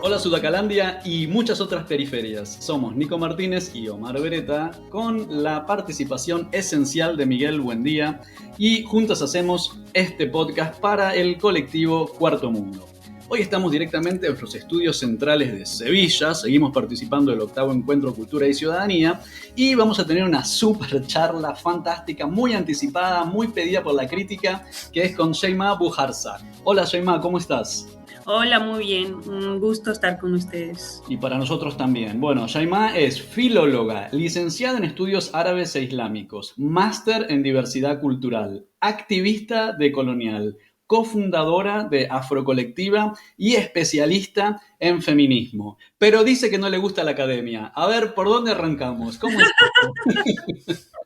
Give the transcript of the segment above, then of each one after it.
Hola Sudacalandia y muchas otras periferias. Somos Nico Martínez y Omar Beretta con la participación esencial de Miguel Buendía y juntos hacemos este podcast para el colectivo Cuarto Mundo. Hoy estamos directamente en nuestros estudios centrales de Sevilla, seguimos participando del 8º Encuentro Cultura y Ciudadanía y vamos a tener una super charla fantástica, muy anticipada, muy pedida por la crítica, que es con Sheima Bujarsa. Hola Sheima, ¿cómo estás? Hola, muy bien. Un gusto estar con ustedes. Y para nosotros también. Bueno, Sheima es filóloga, licenciada en estudios árabes e islámicos, máster en diversidad cultural, activista decolonial, cofundadora de Afrocolectiva y especialista en feminismo. Pero dice que no le gusta la academia. A ver, ¿por dónde arrancamos? ¿Cómo es esto?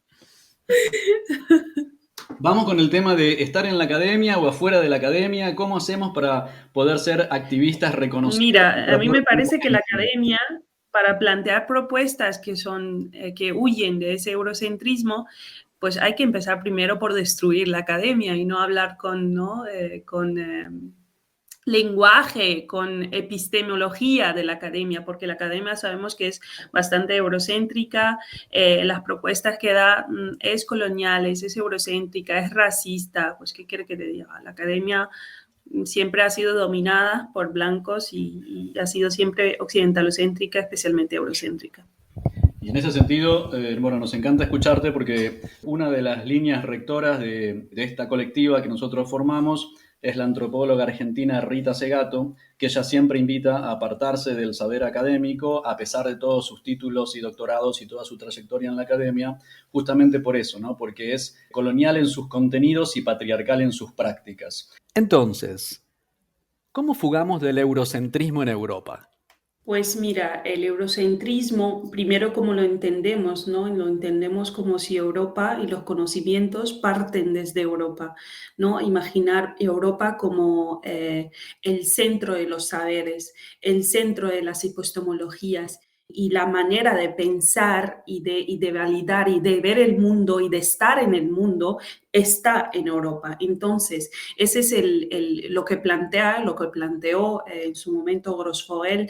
Vamos con el tema de estar en la academia o afuera de la academia. ¿Cómo hacemos para poder ser activistas reconocidos? Mira, a mí me parece que la academia, para plantear propuestas que huyen de ese eurocentrismo, pues hay que empezar primero por destruir la academia y no hablar con lenguaje, con epistemología de la academia, porque la academia sabemos que es bastante eurocéntrica, las propuestas que da es coloniales, es eurocéntrica, es racista, pues ¿qué quiere que te diga? La academia siempre ha sido dominada por blancos y ha sido siempre occidentalocéntrica, especialmente eurocéntrica. Y en ese sentido, nos encanta escucharte porque una de las líneas rectoras de esta colectiva que nosotros formamos es la antropóloga argentina Rita Segato, que ella siempre invita a apartarse del saber académico, a pesar de todos sus títulos y doctorados y toda su trayectoria en la academia, justamente por eso, ¿no? Porque es colonial en sus contenidos y patriarcal en sus prácticas. Entonces, ¿cómo fugamos del eurocentrismo en Europa? Pues mira, el eurocentrismo, primero como lo entendemos, ¿no? Lo entendemos como si Europa y los conocimientos parten desde Europa, ¿no? Imaginar Europa como el centro de los saberes, el centro de las epistemologías y la manera de pensar y de validar y de ver el mundo y de estar en el mundo está en Europa. Entonces, ese es lo que planteó en su momento Grosfoguel,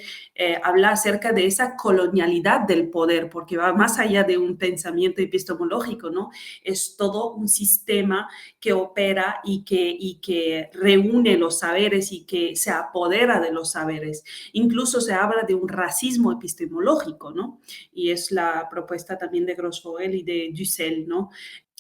habla acerca de esa colonialidad del poder, porque va más allá de un pensamiento epistemológico, ¿no? Es todo un sistema que opera y que reúne los saberes y que se apodera de los saberes. Incluso se habla de un racismo epistemológico, ¿no? Y es la propuesta también de Grosfoguel y de Dussel, ¿no?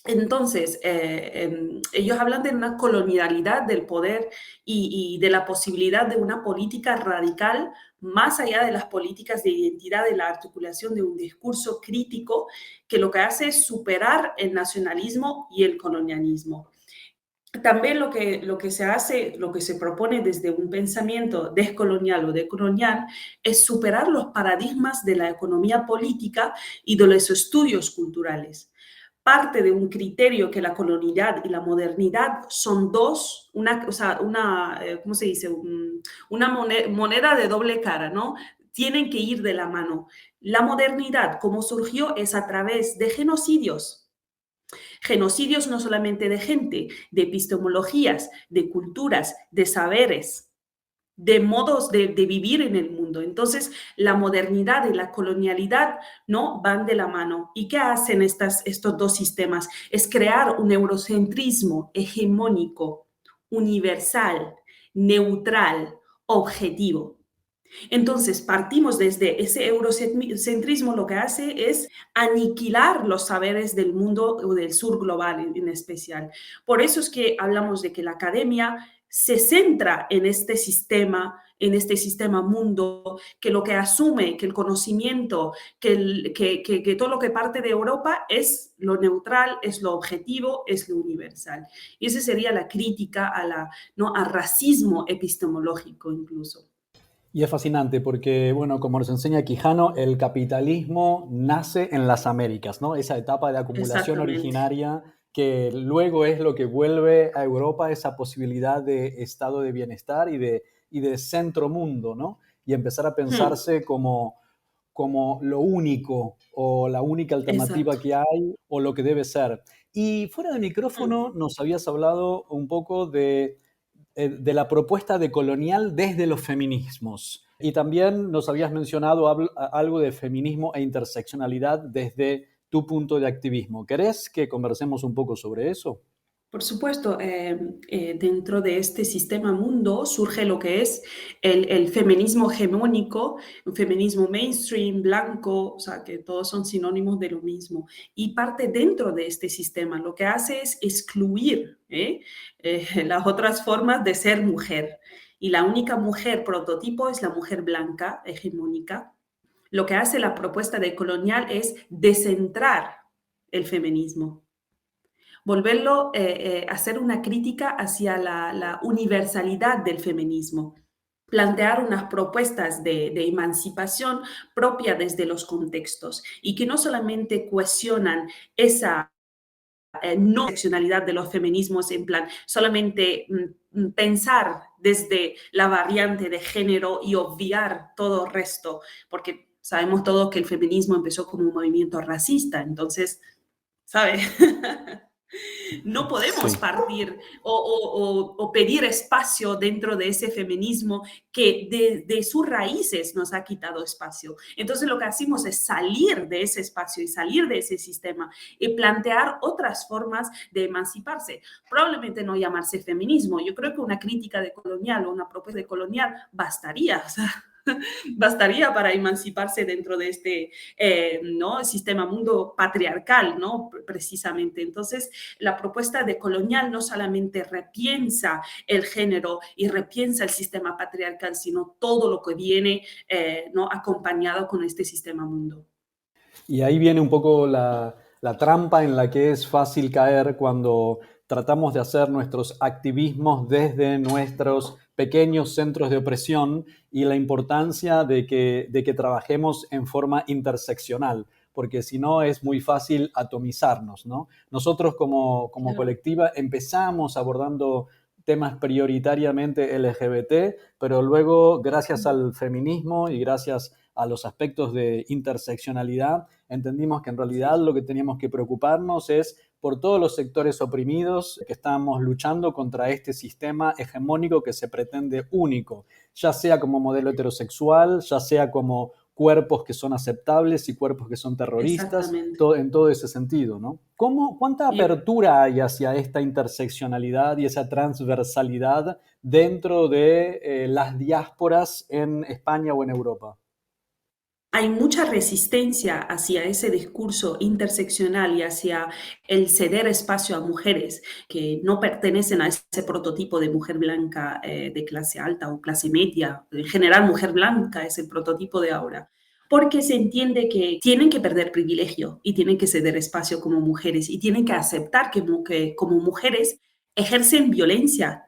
Entonces, ellos hablan de una colonialidad del poder y de la posibilidad de una política radical más allá de las políticas de identidad, de la articulación de un discurso crítico que lo que hace es superar el nacionalismo y el colonialismo. También lo que se hace, lo que se propone desde un pensamiento descolonial o decolonial es superar los paradigmas de la economía política y de los estudios culturales. Parte de un criterio que la colonialidad y la modernidad son dos, ¿cómo se dice? Una moneda de doble cara, ¿no? Tienen que ir de la mano. La modernidad, como surgió, es a través de genocidios. Genocidios no solamente de gente, de epistemologías, de culturas, de saberes, de modos de vivir en el mundo. Entonces, la modernidad y la colonialidad no van de la mano. ¿Y qué hacen estos dos sistemas? Es crear un eurocentrismo hegemónico, universal, neutral, objetivo. Entonces, partimos desde ese eurocentrismo, lo que hace es aniquilar los saberes del mundo o del sur global en especial. Por eso es que hablamos de que la academia se centra en este sistema mundo, que lo que asume, que el conocimiento, que todo lo que parte de Europa es lo neutral, es lo objetivo, es lo universal. Y esa sería la crítica ¿no? al racismo epistemológico incluso. Y es fascinante porque, bueno, como nos enseña Quijano, el capitalismo nace en las Américas, ¿no? Esa etapa de acumulación originaria que luego es lo que vuelve a Europa esa posibilidad de estado de bienestar y de centro mundo, ¿no? Y empezar a pensarse como lo único o la única alternativa que hay o lo que debe ser. Y fuera de Mm. micrófono nos habías hablado un poco de la propuesta de colonial desde los feminismos. Y también nos habías mencionado algo de feminismo e interseccionalidad desde tu punto de activismo. ¿Querés que conversemos un poco sobre eso? Por supuesto, dentro de este sistema mundo surge lo que es el feminismo hegemónico, un feminismo mainstream, blanco, o sea, que todos son sinónimos de lo mismo. Y parte dentro de este sistema, lo que hace es excluir las otras formas de ser mujer. Y la única mujer prototipo es la mujer blanca, hegemónica. Lo que hace la propuesta de colonial es descentrar el feminismo, volverlo, hacer una crítica hacia la universalidad del feminismo, plantear unas propuestas de emancipación propia desde los contextos y que no solamente cuestionan esa no seccionalidad de los feminismos en plan solamente pensar desde la variante de género y obviar todo el resto, porque sabemos todos que el feminismo empezó como un movimiento racista, entonces, ¿sabes? No podemos Sí. partir o pedir espacio dentro de ese feminismo que de sus raíces nos ha quitado espacio. Entonces lo que hacemos es salir de ese espacio y salir de ese sistema y plantear otras formas de emanciparse. Probablemente no llamarse feminismo. Yo creo que una crítica de colonial o una propuesta de colonial bastaría. O sea, bastaría para emanciparse dentro de este ¿no? sistema mundo patriarcal, ¿no? Precisamente. Entonces, la propuesta de colonial no solamente repiensa el género y repiensa el sistema patriarcal, sino todo lo que viene ¿no? acompañado con este sistema mundo. Y ahí viene un poco la trampa en la que es fácil caer cuando tratamos de hacer nuestros activismos desde nuestros pequeños centros de opresión y la importancia de que trabajemos en forma interseccional, porque si no es muy fácil atomizarnos, ¿no? Nosotros como Claro. colectiva empezamos abordando temas prioritariamente LGBT, pero luego, gracias al feminismo y gracias a los aspectos de interseccionalidad, entendimos que en realidad Sí, lo que teníamos que preocuparnos es por todos los sectores oprimidos que estamos luchando contra este sistema hegemónico que se pretende único, ya sea como modelo heterosexual, ya sea como cuerpos que son aceptables y cuerpos que son terroristas, exactamente. en todo ese sentido, ¿no? ¿Cuánta Y apertura hay hacia esta interseccionalidad y esa transversalidad dentro de las diásporas en España o en Europa? hay mucha resistencia hacia ese discurso interseccional y hacia el ceder espacio a mujeres que no pertenecen a ese prototipo de mujer blanca de clase alta o clase media. En general, mujer blanca es el prototipo de ahora. Porque se entiende que tienen que perder privilegio y tienen que ceder espacio como mujeres y tienen que aceptar que como mujeres ejercen violencia.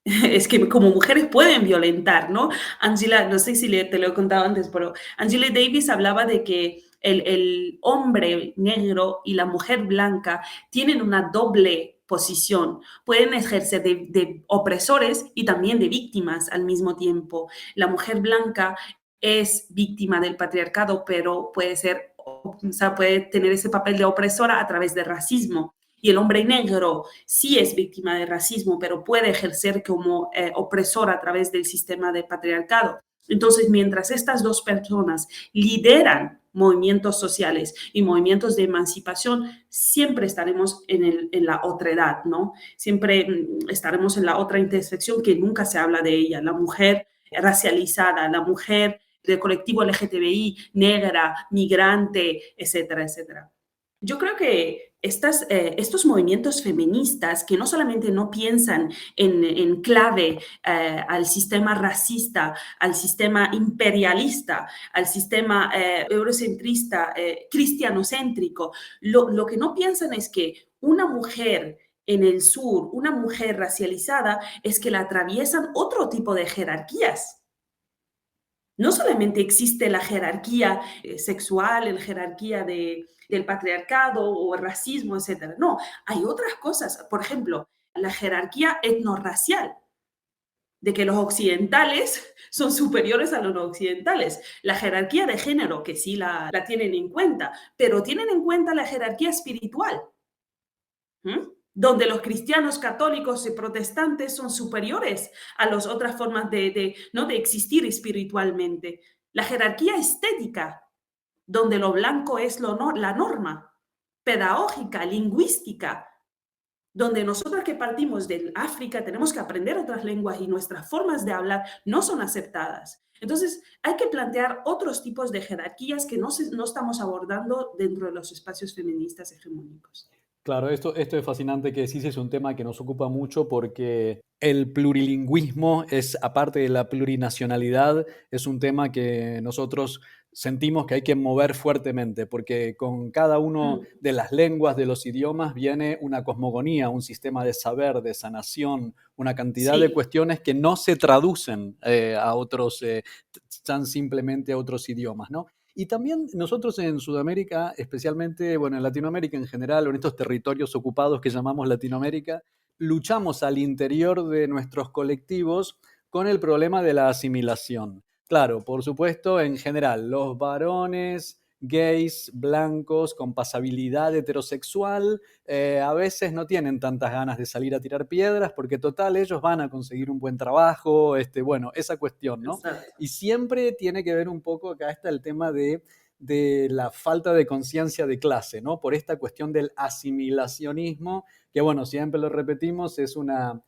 Es que como mujeres pueden violentar, ¿no? Angela, no sé si te lo he contado antes, pero Angela Davis hablaba de que el hombre negro y la mujer blanca tienen una doble posición, pueden ejercer de opresores y también de víctimas al mismo tiempo. La mujer blanca es víctima del patriarcado, pero puede ser, o sea, puede tener ese papel de opresora a través de racismo. Y el hombre negro sí es víctima de racismo, pero puede ejercer como opresor a través del sistema de patriarcado. Entonces, mientras estas dos personas lideran movimientos sociales y movimientos de emancipación, siempre estaremos en la otredad, ¿no? Siempre estaremos en la otra intersección que nunca se habla de ella, la mujer racializada, la mujer del colectivo LGTBI, negra, migrante, etcétera, etcétera. Yo creo que estos movimientos feministas que no solamente no piensan en clave al sistema racista, al sistema imperialista, al sistema eurocentrista, cristianocéntrico, lo que no piensan es que una mujer en el sur, una mujer racializada, es que la atraviesan otro tipo de jerarquías. No solamente existe la jerarquía sexual, la jerarquía del patriarcado o el racismo, etcétera. No, hay otras cosas. Por ejemplo, la jerarquía etnorracial, de que los occidentales son superiores a los no occidentales. La jerarquía de género, que sí la tienen en cuenta, pero tienen en cuenta la jerarquía espiritual. ¿m? Donde los cristianos, católicos y protestantes son superiores a las otras formas ¿no? de existir espiritualmente. La jerarquía estética, donde lo blanco es la norma, pedagógica, lingüística, donde nosotros que partimos del África tenemos que aprender otras lenguas y nuestras formas de hablar no son aceptadas. Entonces, hay que plantear otros tipos de jerarquías que no estamos abordando dentro de los espacios feministas hegemónicos. Claro, esto es fascinante que decís, es un tema que nos ocupa mucho porque el plurilingüismo es, aparte de la plurinacionalidad, es un tema que nosotros sentimos que hay que mover fuertemente, porque con cada uno Mm, de las lenguas, de los idiomas, viene una cosmogonía, un sistema de saber, de sanación, una cantidad de sí, cuestiones que no se traducen a otros, tan simplemente a otros idiomas, ¿no? Y también nosotros en Sudamérica, especialmente, bueno, en Latinoamérica en general, o en estos territorios ocupados que llamamos Latinoamérica, luchamos al interior de nuestros colectivos con el problema de la asimilación. Claro, por supuesto, en general, los varones gays, blancos, con pasabilidad heterosexual, a veces no tienen tantas ganas de salir a tirar piedras porque total ellos van a conseguir un buen trabajo, bueno, esa cuestión, ¿no? exacto. Y siempre tiene que ver un poco, acá está el tema de la falta de conciencia de clase, ¿no? Por esta cuestión del asimilacionismo, que bueno, siempre lo repetimos, es una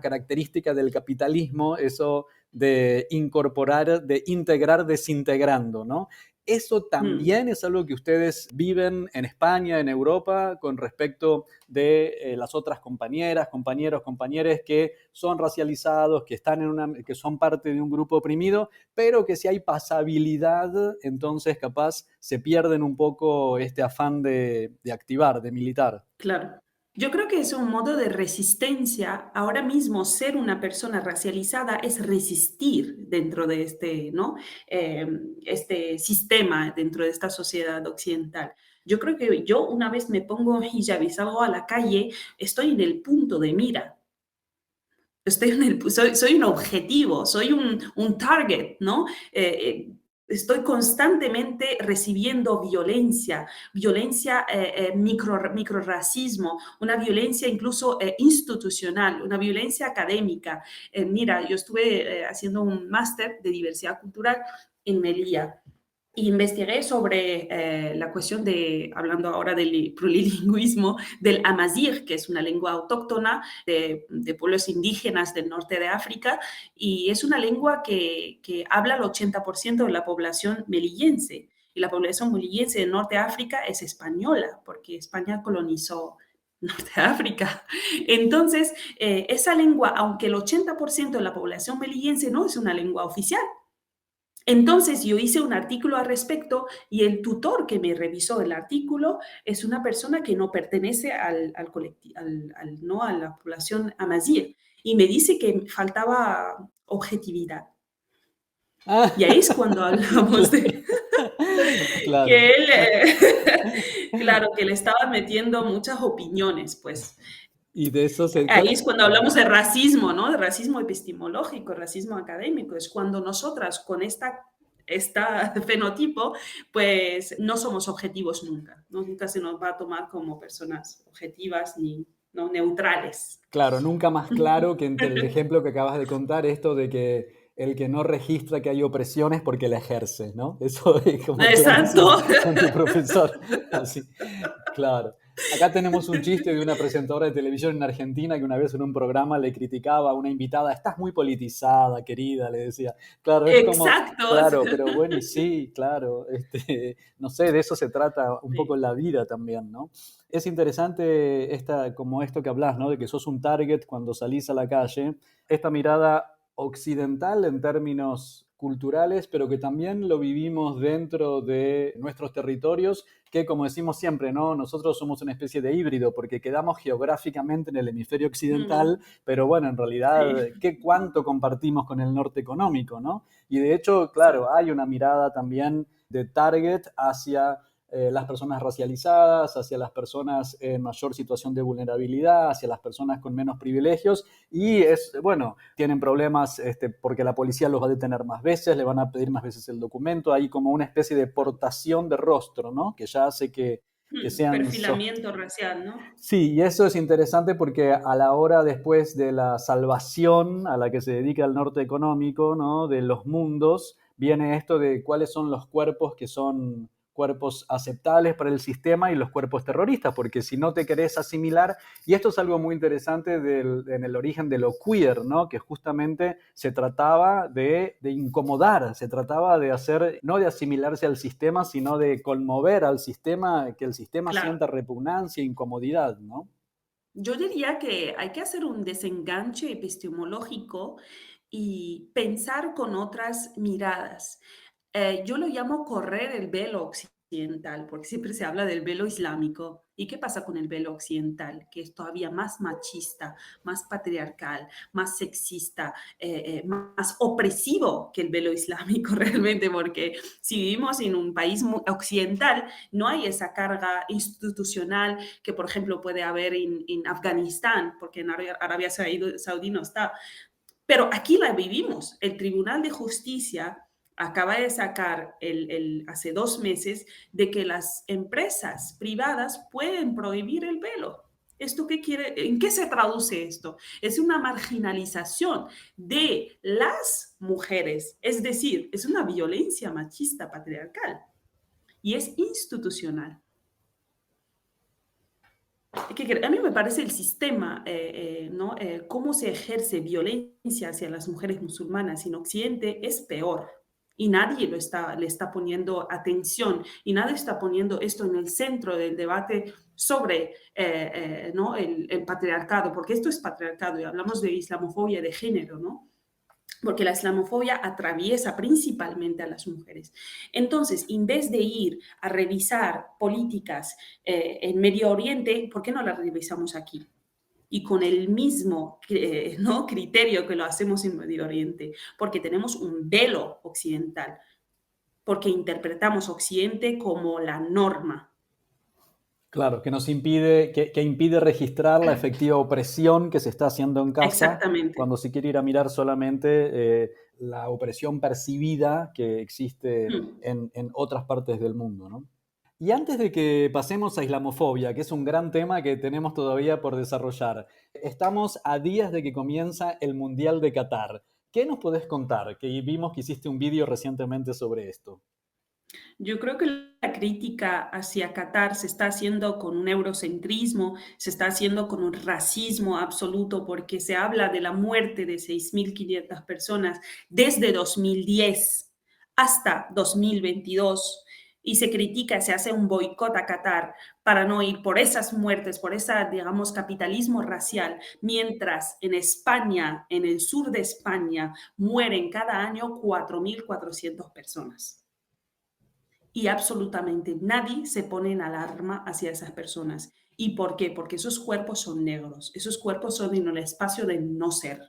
característica del capitalismo, eso de incorporar, de integrar desintegrando, ¿no? ¿Eso Mm. también es algo que ustedes viven en España, en Europa, con respecto de las otras compañeras, compañeros, compañeras que son racializados, que, que son parte de un grupo oprimido, pero que si hay pasabilidad, entonces capaz se pierden un poco este afán de activar, de militar? Claro. Yo creo que es un modo de resistencia. Ahora mismo ser una persona racializada es resistir dentro de este, ¿no? Este sistema, dentro de esta sociedad occidental. Yo creo que yo una vez me pongo hijab y salgo a la calle, estoy en el punto de mira. Soy un objetivo, soy un target, ¿no? Estoy constantemente recibiendo violencia, violencia, microracismo, una violencia incluso institucional, una violencia académica. Mira, yo estuve haciendo un máster de diversidad cultural en Melilla. Investigué sobre la cuestión de, hablando ahora del plurilingüismo, del amazigh, que es una lengua autóctona de pueblos indígenas del norte de África, y es una lengua que habla el 80% de la población melillense. Y la población melillense del norte de África es española, porque España colonizó Norte de África. Entonces, esa lengua, aunque el 80% de la población melillense no es una lengua oficial, entonces yo hice un artículo al respecto y el tutor que me revisó el artículo es una persona que no pertenece al colectivo, no a la población amazigh y me dice que faltaba objetividad. Ah, Y ahí es cuando hablamos de claro. que él, claro, que le estaba metiendo muchas opiniones, pues. Y de eso se... Ahí es cuando hablamos Claro. de racismo, ¿no? De racismo epistemológico, racismo académico. Es cuando nosotras con esta fenotipo, pues no somos objetivos nunca, ¿no? Nunca se nos va a tomar como personas objetivas ni no neutrales. Claro, nunca más claro que entre el ejemplo que acabas de contar, esto de que el que no registra que hay opresiones porque la ejerce, ¿no? Eso es como Exacto. clarísimo con tu profesor. Así, claro. Acá tenemos un chiste de una presentadora de televisión en Argentina que una vez en un programa le criticaba a una invitada, estás muy politizada, querida, le decía. Claro, es como, Exacto. claro, pero bueno, y sí, claro, no sé, de eso se trata un poco Sí. la vida también, ¿no? Es interesante como esto que hablas, ¿no? De que sos un target cuando salís a la calle, esta mirada occidental en términos culturales, pero que también lo vivimos dentro de nuestros territorios, que como decimos siempre, ¿no? Nosotros somos una especie de híbrido porque quedamos geográficamente en el hemisferio occidental, Mm, pero bueno, en realidad, sí, ¿cuánto compartimos con el norte económico, ¿no? Y de hecho, claro, exacto. hay una mirada también de target hacia las personas racializadas, hacia las personas en mayor situación de vulnerabilidad, hacia las personas con menos privilegios y bueno, tienen problemas porque la policía los va a detener más veces, le van a pedir más veces el documento, hay como una especie de portación de rostro, ¿no? Que ya hace que sean... Perfilamiento racial, ¿no? Sí, y eso es interesante porque a la hora después de la salvación a la que se dedica el norte económico, ¿no? De los mundos, viene esto de cuáles son los cuerpos que son cuerpos aceptables para el sistema y los cuerpos terroristas, porque si no te querés asimilar, y esto es algo muy interesante en el origen de lo queer, ¿no? Que justamente se trataba de incomodar, se trataba de hacer, no de asimilarse al sistema, sino de conmover al sistema, que el sistema Claro. sienta repugnancia e incomodidad, ¿no? Yo diría que hay que hacer un desenganche epistemológico y pensar con otras miradas. Yo lo llamo correr el velo occidental, porque siempre se habla del velo islámico. ¿Y qué pasa con el velo occidental? Que es todavía más machista, más patriarcal, más sexista, más opresivo que el velo islámico realmente, porque si vivimos en un país occidental, no hay esa carga institucional que, por ejemplo, puede haber en Afganistán, porque en Arabia Saudí no está. Pero aquí la vivimos. El Tribunal de Justicia acaba de sacar hace 2 meses de que las empresas privadas pueden prohibir el velo. ¿Esto qué quiere? ¿En qué se traduce esto? Es una marginalización de las mujeres, es decir, es una violencia machista patriarcal y es institucional. A mí me parece el sistema, ¿no? Cómo se ejerce violencia hacia las mujeres musulmanas en Occidente es peor. Y nadie le está poniendo atención y nadie está poniendo esto en el centro del debate sobre ¿no? el patriarcado, porque esto es patriarcado y hablamos de islamofobia de género, ¿no? Porque la islamofobia atraviesa principalmente a las mujeres. Entonces, en vez de ir a revisar políticas en Medio Oriente, ¿por qué no las revisamos aquí? Y con el mismo ¿no? criterio que lo hacemos en Medio Oriente, porque tenemos un velo occidental, porque interpretamos Occidente como la norma. Claro, que nos impide, que impide registrar la efectiva opresión que se está haciendo en casa Exactamente. cuando se quiere ir a mirar solamente la opresión percibida que existe Mm. en otras partes del mundo, ¿no? Y antes de que pasemos a islamofobia, que es un gran tema que tenemos todavía por desarrollar, estamos a días de que comienza el Mundial de Qatar. ¿Qué nos podés contar? Que vimos que hiciste un vídeo recientemente sobre esto. Yo creo que la crítica hacia Qatar se está haciendo con un eurocentrismo, se está haciendo con un racismo absoluto, porque se habla de la muerte de 6.500 personas desde 2010 hasta 2022 y se critica, se hace un boicot a Qatar para no ir por esas muertes, por ese, digamos, capitalismo racial, mientras en España, en el sur de España, mueren cada año 4.400 personas y absolutamente nadie se pone en alarma hacia esas personas. ¿Y por qué? Porque esos cuerpos son negros, esos cuerpos son en el espacio de no ser.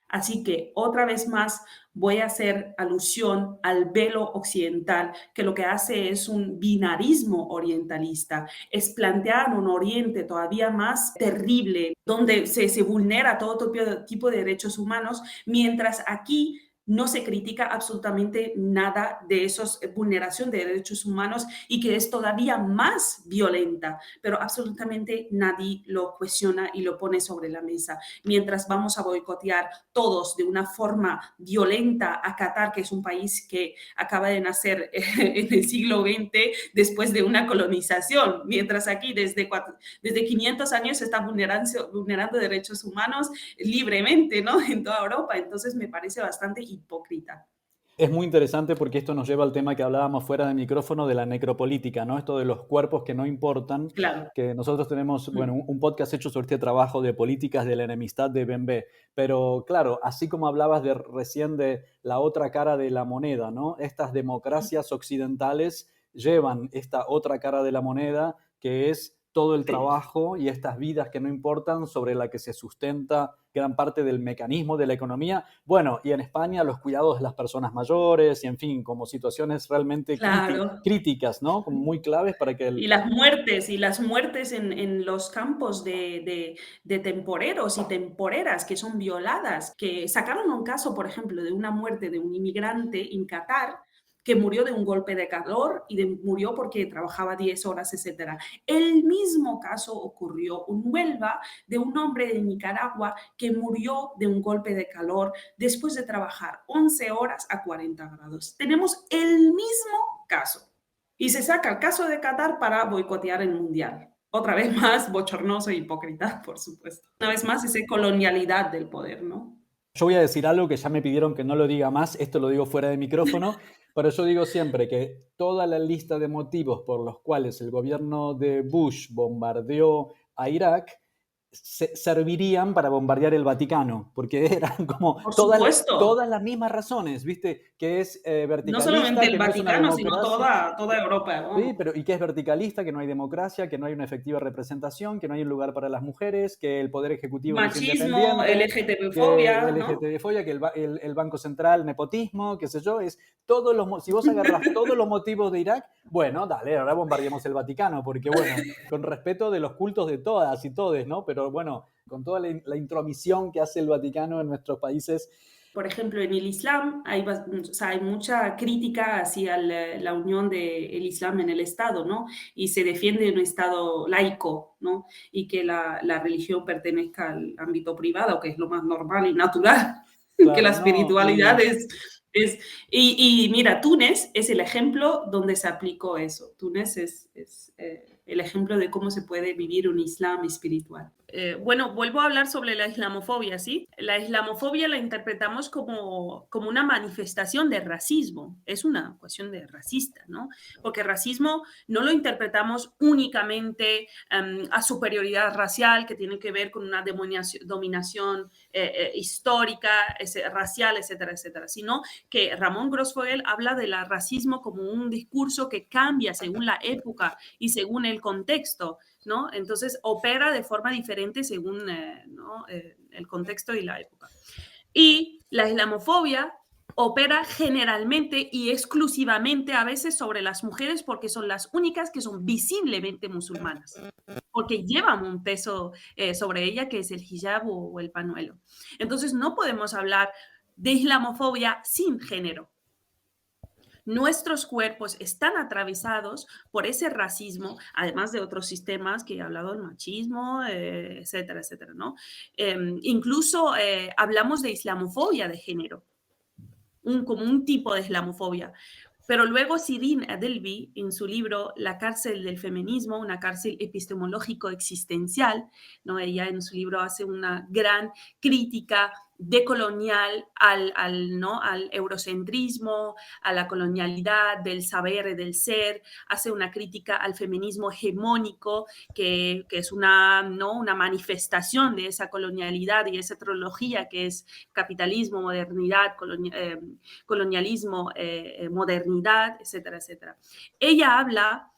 Así que otra vez más voy a hacer alusión al velo occidental, que lo que hace es un binarismo orientalista, es plantear un oriente todavía más terrible, donde se vulnera todo tipo de derechos humanos, mientras aquí no se critica absolutamente nada de esos vulneración de derechos humanos y que es todavía más violenta, pero absolutamente nadie lo cuestiona y lo pone sobre la mesa. Mientras vamos a boicotear todos de una forma violenta a Qatar, que es un país que acaba de nacer en el siglo XX después de una colonización, mientras aquí desde 500 años se está vulnerando derechos humanos libremente, ¿no? En toda Europa. Entonces me parece bastante hipócrita. Es muy interesante porque esto nos lleva al tema que hablábamos fuera de micrófono de la necropolítica, ¿no? Esto de los cuerpos que no importan, Claro. que nosotros tenemos, bueno, Mm. un podcast hecho sobre este trabajo de políticas de la enemistad de Bembe, pero claro, así como hablabas de recién de la otra cara de la moneda, ¿no? Estas democracias occidentales llevan esta otra cara de la moneda que es todo el Sí. trabajo y estas vidas que no importan sobre la que se sustenta gran parte del mecanismo de la economía. Bueno, y en España los cuidados de las personas mayores y en fin, como situaciones realmente Claro. críticas, ¿no? Como muy claves para que el... Y las muertes en los campos de temporeros y temporeras que son violadas, que sacaron un caso, por ejemplo, de una muerte de un inmigrante en Qatar, que murió de un golpe de calor y murió porque trabajaba 10 horas, etcétera. El mismo caso ocurrió en Huelva de un hombre de Nicaragua que murió de un golpe de calor después de trabajar 11 horas a 40 grados. Tenemos el mismo caso. Y se saca el caso de Qatar para boicotear el Mundial. Otra vez más, bochornoso e hipócrita, por supuesto. Una vez más, esa colonialidad del poder, ¿no? Yo voy a decir algo que ya me pidieron que no lo diga más, esto lo digo fuera de micrófono, pero yo digo siempre que toda la lista de motivos por los cuales el gobierno de Bush bombardeó a Irak servirían para bombardear el Vaticano, porque eran como todas las mismas razones, ¿viste? Que es verticalista. No solamente el que Vaticano, no sino toda Europa, ¿no? Sí, pero y que es verticalista, que no hay democracia, que no hay una efectiva representación, que no hay un lugar para las mujeres, que el poder ejecutivo machismo, no es independiente, LGTB-fobia, LGTB-fobia, que el Banco Central, nepotismo, qué sé yo, es si vos agarras todos los motivos de Irak, bueno, dale, ahora bombardeamos el Vaticano, porque bueno, con respeto de los cultos de todas y todes, ¿no? Pero bueno, con toda la intromisión que hace el Vaticano en nuestros países. Por ejemplo, en el Islam hay mucha crítica hacia la unión del Islam en el Estado, ¿no? Y se defiende un Estado laico, ¿no? Y que la religión pertenezca al ámbito privado, que es lo más normal y natural, claro, que la espiritualidad y mira, Túnez es el ejemplo donde se aplicó eso. Túnez es el ejemplo de cómo se puede vivir un Islam espiritual. Bueno, vuelvo a hablar sobre la islamofobia, ¿sí? La islamofobia la interpretamos como una manifestación de racismo. Es una cuestión de racista, ¿no? Porque racismo no lo interpretamos únicamente a superioridad racial, que tiene que ver con una dominación histórica, racial, etcétera, etcétera, sino que Ramón Grossfogel habla del racismo como un discurso que cambia según la época y según el contexto, ¿no? Entonces opera de forma diferente según el contexto y la época. Y la islamofobia opera generalmente y exclusivamente a veces sobre las mujeres porque son las únicas que son visiblemente musulmanas, porque llevan un peso sobre ella que es el hijab o el pañuelo. Entonces no podemos hablar de islamofobia sin género. Nuestros cuerpos están atravesados por ese racismo, además de otros sistemas que he hablado, el machismo, etcétera, etcétera, ¿no? Incluso hablamos de islamofobia de género, como un tipo de islamofobia. Pero luego Shirin Adelbi, en su libro La cárcel del feminismo, una cárcel epistemológico existencial, ¿no? Ella en su libro hace una gran crítica decolonial al eurocentrismo, a la colonialidad del saber y del ser, hace una crítica al feminismo hegemónico, que es una manifestación de esa colonialidad y esa trilogía que es capitalismo, modernidad, colonialismo, modernidad, etcétera, etcétera. Ella habla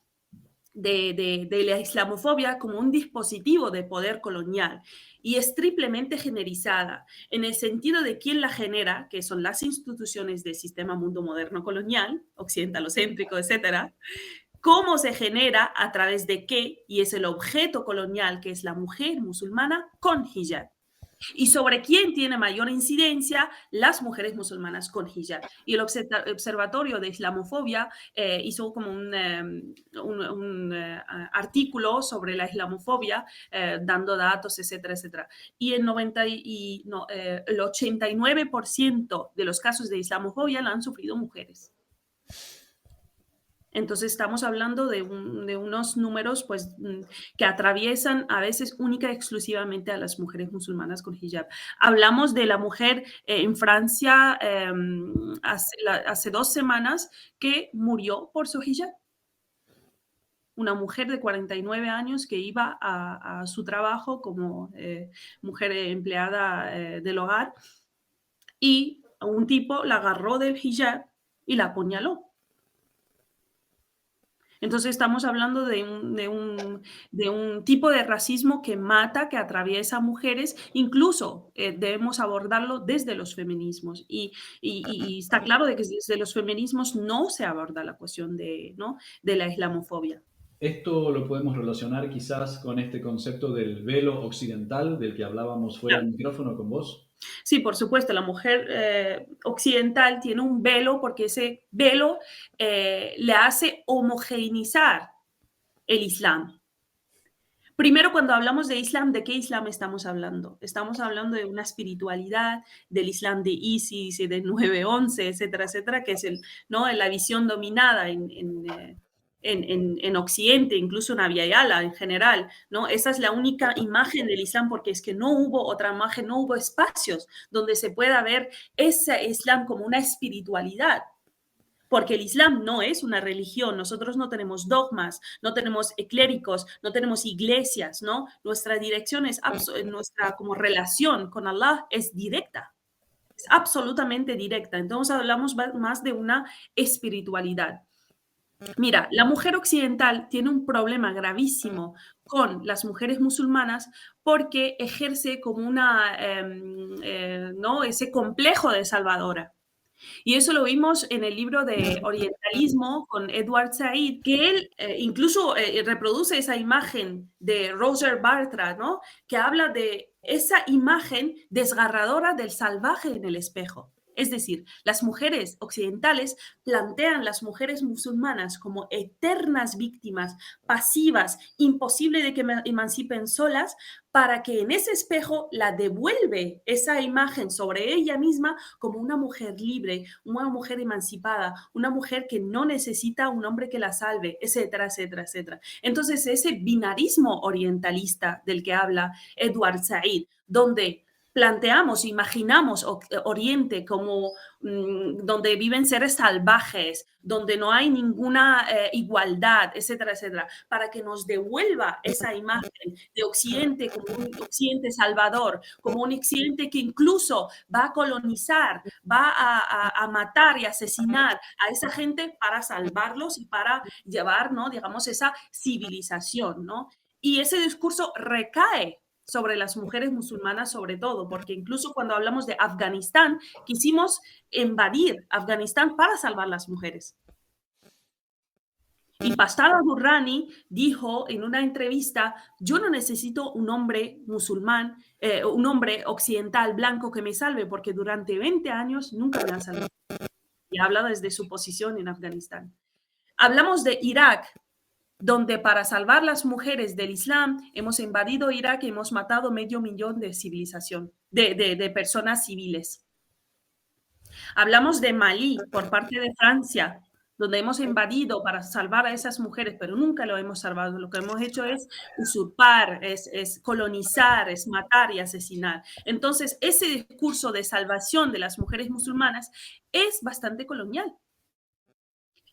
de la islamofobia como un dispositivo de poder colonial y es triplemente generalizada en el sentido de quién la genera, que son las instituciones del sistema mundo moderno colonial, occidentalocéntrico, etcétera, cómo se genera, a través de qué, y es el objeto colonial, que es la mujer musulmana con hijab. Y sobre quién tiene mayor incidencia, las mujeres musulmanas con hijab. Y el Observatorio de Islamofobia hizo como un artículo sobre la islamofobia, dando datos, etcétera, etcétera. Y el 89% de los casos de islamofobia la han sufrido mujeres. Entonces estamos hablando de unos números pues, que atraviesan a veces única y exclusivamente a las mujeres musulmanas con hijab. Hablamos de la mujer en Francia hace 2 semanas que murió por su hijab. Una mujer de 49 años que iba a su trabajo como mujer empleada del hogar y un tipo la agarró del hijab y la apuñaló. Entonces estamos hablando de un tipo de racismo que mata, que atraviesa a mujeres, incluso debemos abordarlo desde los feminismos y está claro de que desde los feminismos no se aborda la cuestión de la islamofobia. Esto lo podemos relacionar quizás con este concepto del velo occidental del que hablábamos fuera del micrófono con vos. Sí, por supuesto, la mujer occidental tiene un velo porque ese velo le hace homogeneizar el Islam. Primero, cuando hablamos de Islam, ¿de qué Islam estamos hablando? Estamos hablando de una espiritualidad, del Islam de ISIS y de 9/11, etcétera, etcétera, que es ¿no? la visión dominada en Occidente, incluso en Abya Yala en general, ¿no? Esa es la única imagen del Islam porque es que no hubo otra imagen, no hubo espacios donde se pueda ver ese Islam como una espiritualidad. Porque el Islam no es una religión, nosotros no tenemos dogmas, no tenemos clérigos, no tenemos iglesias, ¿no? Nuestra dirección es, nuestra como relación con Allah es directa, es absolutamente directa. Entonces hablamos más de una espiritualidad. Mira, la mujer occidental tiene un problema gravísimo con las mujeres musulmanas porque ejerce como ¿no? ese complejo de salvadora. Y eso lo vimos en el libro de Orientalismo con Edward Said, que él incluso reproduce esa imagen de Roger Bartra, ¿no? Que habla de esa imagen desgarradora del salvaje en el espejo. Es decir, las mujeres occidentales plantean las mujeres musulmanas como eternas víctimas, pasivas, imposible de que emancipen solas, para que en ese espejo la devuelve esa imagen sobre ella misma como una mujer libre, una mujer emancipada, una mujer que no necesita un hombre que la salve, etcétera, etcétera, etcétera. Entonces, ese binarismo orientalista del que habla Edward Said, donde planteamos, imaginamos Oriente como donde viven seres salvajes, donde no hay ninguna igualdad, etcétera, etcétera, para que nos devuelva esa imagen de Occidente como un Occidente salvador, como un Occidente que incluso va a colonizar, va a matar y asesinar a esa gente para salvarlos y para llevar, ¿no? digamos, esa civilización, ¿no? Y ese discurso recae sobre las mujeres musulmanas sobre todo, porque incluso cuando hablamos de Afganistán, quisimos invadir Afganistán para salvar las mujeres. Y Pastora Durrani dijo en una entrevista, yo no necesito un hombre musulmán, un hombre occidental blanco que me salve, porque durante 20 años nunca me han salvado. Y habla desde su posición en Afganistán. Hablamos de Irak, donde para salvar las mujeres del Islam hemos invadido Irak y hemos matado 500.000 de civilización, de personas civiles. Hablamos de Malí por parte de Francia, donde hemos invadido para salvar a esas mujeres, pero nunca lo hemos salvado. Lo que hemos hecho es usurpar, es colonizar, es matar y asesinar. Entonces, ese discurso de salvación de las mujeres musulmanas es bastante colonial.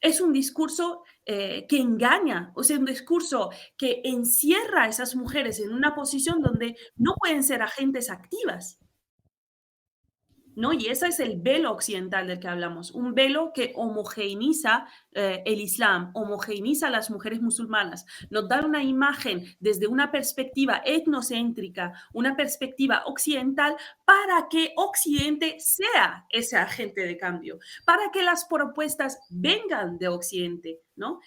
Es un discurso que engaña, o sea, un discurso que encierra a esas mujeres en una posición donde no pueden ser agentes activas, ¿no? Y ese es el velo occidental del que hablamos, un velo que homogeneiza el Islam, homogeneiza a las mujeres musulmanas, nos da una imagen desde una perspectiva etnocéntrica, una perspectiva occidental, para que Occidente sea ese agente de cambio, para que las propuestas vengan de Occidente, ¿no?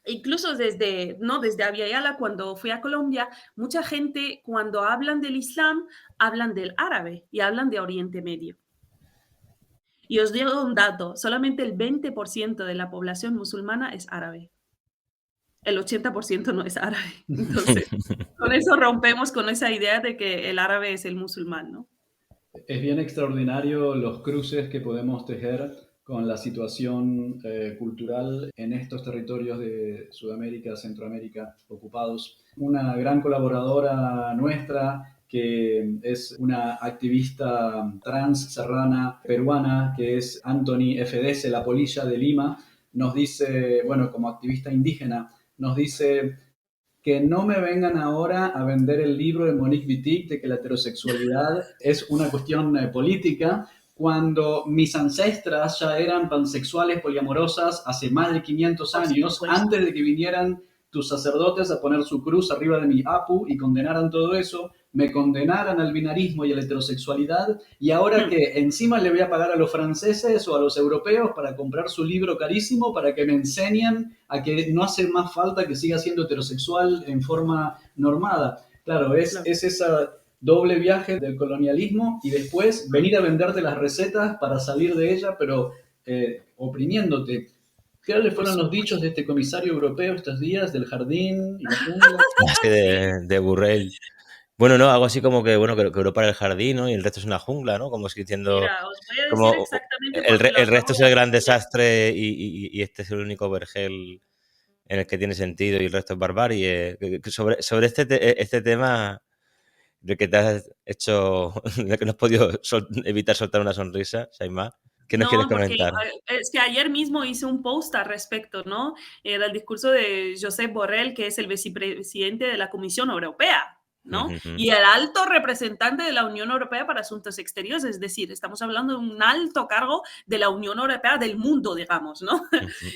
Incluso desde Abya Yala, cuando fui a Colombia, mucha gente cuando hablan del Islam, hablan del árabe y hablan de Oriente Medio. Y os digo un dato, solamente el 20% de la población musulmana es árabe. El 80% no es árabe. Entonces, con eso rompemos con esa idea de que el árabe es el musulmán, ¿no? Es bien extraordinario los cruces que podemos tejer con la situación cultural en estos territorios de Sudamérica, Centroamérica ocupados. Una gran colaboradora nuestra, que es una activista trans serrana peruana, que es Anthony FDS, La Polilla de Lima, nos dice, bueno, como activista indígena, nos dice que no me vengan ahora a vender el libro de Monique Wittig de que la heterosexualidad es una cuestión política, cuando mis ancestras ya eran pansexuales poliamorosas hace más de 500 años, antes de que vinieran tus sacerdotes a poner su cruz arriba de mi apu y condenaran todo eso. me condenaran al binarismo y a la heterosexualidad, y ahora que encima le voy a pagar a los franceses o a los europeos para comprar su libro carísimo para que me enseñen a que no hace más falta que siga siendo heterosexual en forma normada. Claro, es esa doble viaje del colonialismo y después venir a venderte las recetas para salir de ella, pero oprimiéndote. ¿Cuáles fueron los dichos de este comisario europeo estos días del jardín y la jungla? de Burrell. Bueno, no, algo así como que, bueno, que Europa era el jardín, ¿no? Y el resto es una jungla, ¿no? Como si diciendo, Mira, os voy a decir como exactamente porque lo el resto acabo es de el gran decir. desastre y este es el único vergel en el que tiene sentido y el resto es barbarie. Sobre este tema de que te has hecho, de que no has podido evitar soltar una sonrisa, Shaima, ¿qué nos quieres No, porque comentar? es que ayer mismo hice un post al respecto, ¿no? Era el discurso de Josep Borrell, que es el vicepresidente de la Comisión Europea, ¿no? Y el alto representante de la Unión Europea para Asuntos Exteriores, es decir, estamos hablando de un alto cargo de la Unión Europea del mundo, digamos, ¿no?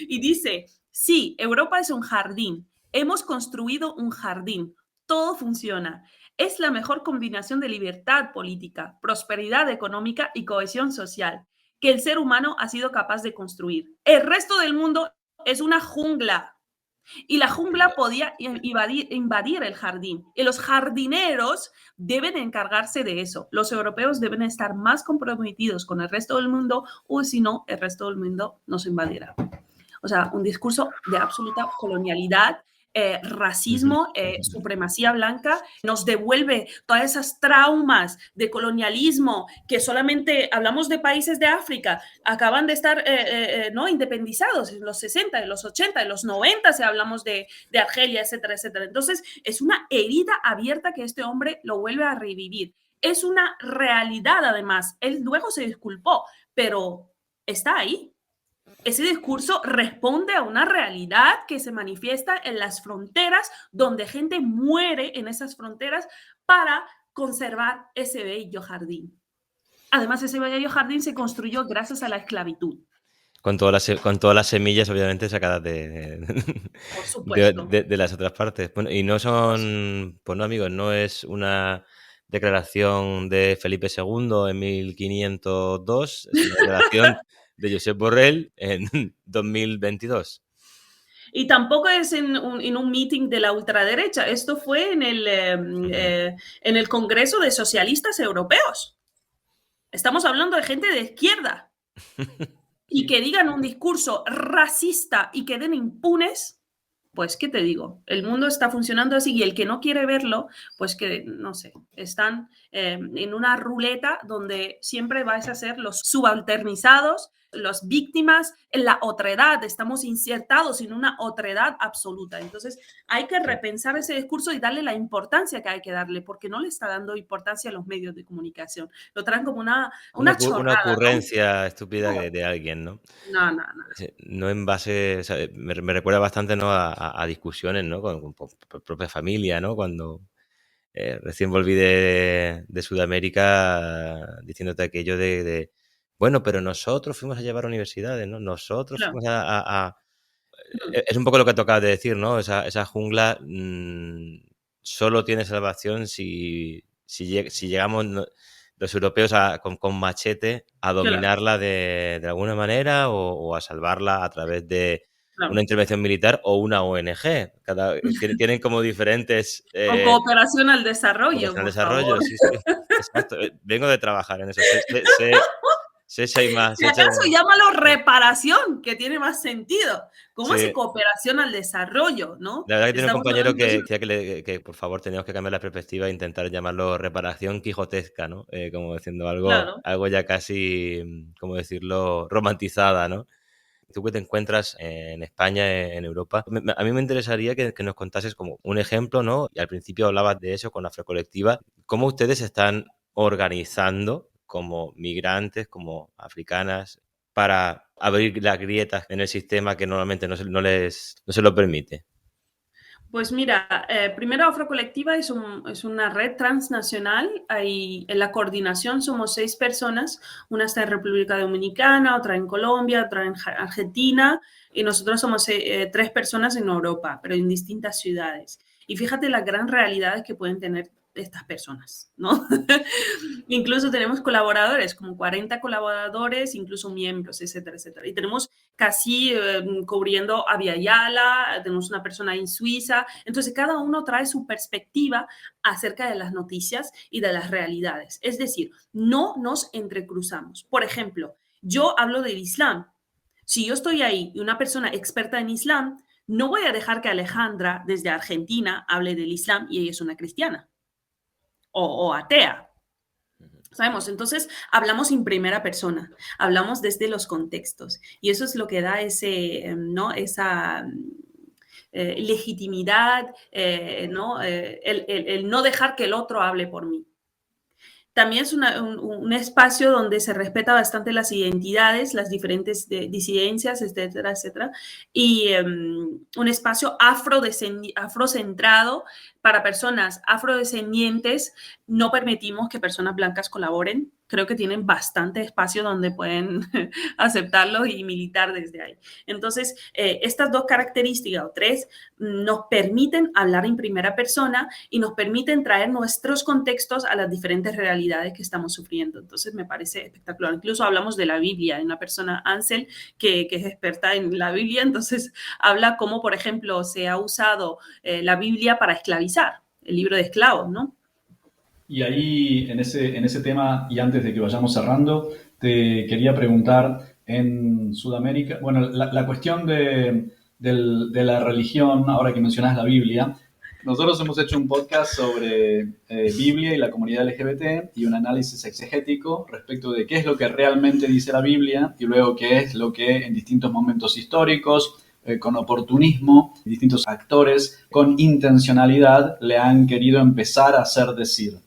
Y dice, sí, Europa es un jardín, hemos construido un jardín, todo funciona. Es la mejor combinación de libertad política, prosperidad económica y cohesión social que el ser humano ha sido capaz de construir. El resto del mundo es una jungla y la jungla podía invadir el jardín y los jardineros deben encargarse de eso. Los europeos deben estar más comprometidos con el resto del mundo o si no, el resto del mundo nos invadirá. O sea, un discurso de absoluta colonialidad, racismo, supremacía blanca, nos devuelve todas esas traumas de colonialismo que solamente hablamos de países de África, acaban de estar ¿no? independizados en los 60, en los 80, en los 90, si hablamos de Argelia, etcétera, etcétera. Entonces, es una herida abierta que este hombre lo vuelve a revivir. Es una realidad, además. Él luego se disculpó, pero está ahí. Ese discurso responde a una realidad que se manifiesta en las fronteras, donde gente muere en esas fronteras para conservar ese bello jardín. Además, ese bello jardín se construyó gracias a la esclavitud. Con todas las semillas, obviamente, sacadas Por supuesto. de las otras partes. Bueno, y no son, pues no, amigos, no es una declaración de Felipe II en 1502, es una declaración de Josep Borrell en 2022. Y tampoco es en un meeting de la ultraderecha. Esto fue en el Congreso de Socialistas Europeos. Estamos hablando de gente de izquierda. Y que digan un discurso racista y queden impunes, pues, ¿qué te digo? El mundo está funcionando así y el que no quiere verlo, pues que, no sé, están en una ruleta donde siempre vais a ser los subalternizados, las víctimas en la otredad, estamos insertados en una otredad absoluta. Entonces, hay que repensar ese discurso y darle la importancia que hay que darle, porque no le está dando importancia a los medios de comunicación. Lo traen como una chorrada, una ocurrencia ¿no? estúpida de alguien, ¿no? No. No en base, o sea, me recuerda bastante, ¿no? a discusiones, ¿no? Con propia familia, ¿no? Cuando recién volví de Sudamérica diciéndote aquello de bueno, pero nosotros fuimos a llevar a universidades, ¿no? Nosotros Claro. fuimos Es un poco lo que tocaba de decir, ¿no? Esa jungla solo tiene salvación si llegamos los europeos con machete a dominarla de alguna manera o a salvarla a través de Claro. una intervención militar o una ONG. Tienen como diferentes... O cooperación al desarrollo, por favor. Sí, exacto. Vengo de trabajar en eso. Sé si hay más. Si acaso llámalo reparación, que tiene más sentido. ¿Cómo Sí. es cooperación al desarrollo, no? La verdad que tiene un Estamos compañero que hablando decía que por favor teníamos que cambiar la perspectiva e intentar llamarlo reparación quijotesca, ¿no? Como diciendo Claro. algo ya casi, ¿cómo decirlo?, romantizada, ¿no? Tú que te encuentras en España, en Europa, a mí me interesaría que nos contases como un ejemplo, ¿no? Y al principio hablabas de eso con Afrocolectiva. ¿Cómo ustedes se están organizando como migrantes, como africanas, para abrir las grietas en el sistema que normalmente no se lo permite? Pues mira, primero Afrocolectiva es una red transnacional. En la coordinación somos 6 personas. Una está en República Dominicana, otra en Colombia, otra en Argentina. Y nosotros somos 3 personas en Europa, pero en distintas ciudades. Y fíjate las gran realidades que pueden tener estas personas, ¿no? Incluso tenemos colaboradores, como 40 colaboradores, incluso miembros, etcétera, etcétera. Y tenemos casi cubriendo a Via Yala, tenemos una persona en Suiza. Entonces, cada uno trae su perspectiva acerca de las noticias y de las realidades. Es decir, no nos entrecruzamos. Por ejemplo, yo hablo del Islam. Si yo estoy ahí y una persona experta en Islam, no voy a dejar que Alejandra desde Argentina hable del Islam y ella es una cristiana o atea. ¿Sabemos? Entonces, hablamos en primera persona, hablamos desde los contextos y eso es lo que da ese, ¿no? Esa legitimidad, ¿no? El no dejar que el otro hable por mí. También es un espacio donde se respeta bastante las identidades, las diferentes disidencias, etcétera, etcétera. Y un espacio afrocentrado para personas afrodescendientes. No permitimos que personas blancas colaboren. Creo que tienen bastante espacio donde pueden aceptarlo y militar desde ahí. Entonces, estas dos características o tres nos permiten hablar en primera persona y nos permiten traer nuestros contextos a las diferentes realidades que estamos sufriendo. Entonces, me parece espectacular. Incluso hablamos de la Biblia. Hay una persona, Ansel, que es experta en la Biblia. Entonces, habla cómo, por ejemplo, se ha usado la Biblia para esclavizar, el libro de esclavos, ¿no? Y ahí, en ese tema, y antes de que vayamos cerrando, te quería preguntar, en Sudamérica, bueno, la cuestión de la religión, ahora que mencionas la Biblia, nosotros hemos hecho un podcast sobre Biblia y la comunidad LGBT y un análisis exegético respecto de qué es lo que realmente dice la Biblia y luego qué es lo que en distintos momentos históricos, con oportunismo, distintos actores con intencionalidad le han querido empezar a hacer decir.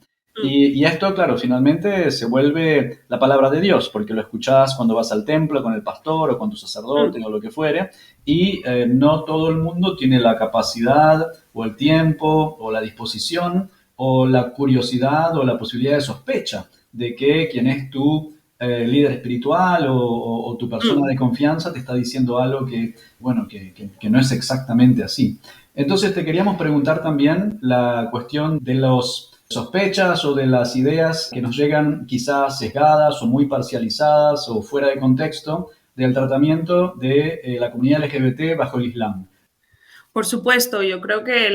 Y esto, claro, finalmente se vuelve la palabra de Dios, porque lo escuchás cuando vas al templo con el pastor o con tu sacerdote o lo que fuere, y no todo el mundo tiene la capacidad o el tiempo o la disposición o la curiosidad o la posibilidad de sospecha de que quien es tu líder espiritual o tu persona de confianza te está diciendo algo que, bueno, que no es exactamente así. Entonces te queríamos preguntar también la cuestión de los sospechas o de las ideas que nos llegan quizás sesgadas o muy parcializadas o fuera de contexto del tratamiento de la comunidad LGBT bajo el Islam. Por supuesto, yo creo que